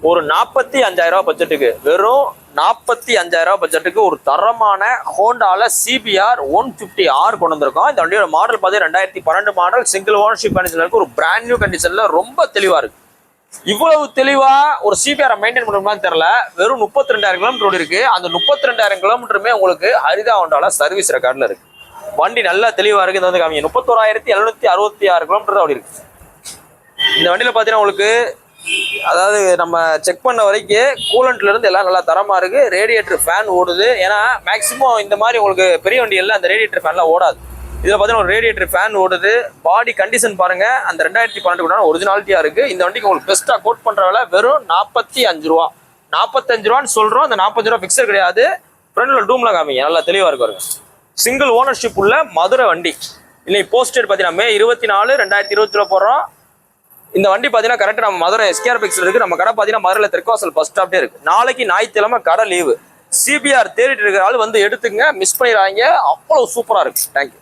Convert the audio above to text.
ஒரு 45,000 ரூபாய் பட்ஜெட்டுக்கு, வெறும் 45,000 ரூபாய் பட்ஜெட்டுக்கு ஒரு தரமான ஹோண்டால CBR 150R கொண்டு வந்திருக்கோம். இந்த வண்டியோட மாடல் பார்த்தீங்கன்னா 2012 மாடல், சிங்கிள் ஓனர்ஷிப் கண்டிஷன்ல இருக்கு. ஒரு பிராண்ட் நியூ கண்டிஷன்ல ரொம்ப தெளிவா இருக்கு. இவ்வளவு தெளிவா ஒரு CBR மெயின்டைன் பண்ணுறதுன்னு தெரியல. வெறும் 32,000 கிலோமீட்டர் ஓடி இருக்கு. அந்த 32,000 கிலோமீட்டருமே உங்களுக்கு ஹரிதா ஹோண்டால சர்வீஸ் ரெக்கார்ட்ல இருக்கு. வண்டி நல்லா தெளிவா இருக்கு. இந்த வந்து காமிங்க, 31,766 கிலோமீட்டர் தான் ஓடி இருக்கு. இந்த வண்டியில பாத்தீங்கன்னா உங்களுக்கு அதாவது நம்ம செக் பண்ண வரைக்கும் கூலண்ட்ல இருந்து எல்லாம் நல்லா தரமா இருக்கு. ரேடியேட்டர் ஃபேன் ஓடுது. ஏன்னா மேக்சிமம் இந்த மாதிரி உங்களுக்கு பெரிய வண்டி எல்லாம் அந்த ரேடியேட்டர் ஃபேன்லாம் ஓடாது. இதுல பாத்தீங்கன்னா ஒரு ரேடியேட்டர் ஃபேன் ஓடுது. பாடி கண்டிஷன் பாருங்க, அந்த 2012 ஒரிஜினாலிட்டியா இருக்கு. இந்த வண்டிக்கு உங்களுக்கு பெஸ்டா கோட் பண்ற விலை வெறும் 45 ரூபா. 45 ரூபான்னு சொல்றோம். அந்த 45 ரூபா பிக்சர் கிடையாது. ஃப்ரண்ட்ல டூம்ல காமிங்க, நல்லா தெளிவா இருக்கு பாருங்க. சிங்கிள் ஓனர்ஷிப் உள்ள மதுரை வண்டி. இன்னைக்கு போஸ்டர் பாத்தீங்கன்னா May 24, 2020 போடுறோம். இந்த வண்டி பாத்தீங்கன்னா கரெக்டா நம்ம மதுரை SKR பிக்சல் இருக்கு. நம்ம கடை பாத்தீங்கன்னா மதுரையில தெற்காசல் பஸ் ஸ்டாப்டே இருக்கு. நாளைக்கு ஞாயிற்றுக்கிழமை கடை லீவு. CBR தேடிட்டு இருக்கிற ஆள் வந்து எடுத்துங்க, மிஸ் பண்ணிடுறாங்க. அவ்வளவு சூப்பரா இருக்கு. தேங்க்யூ.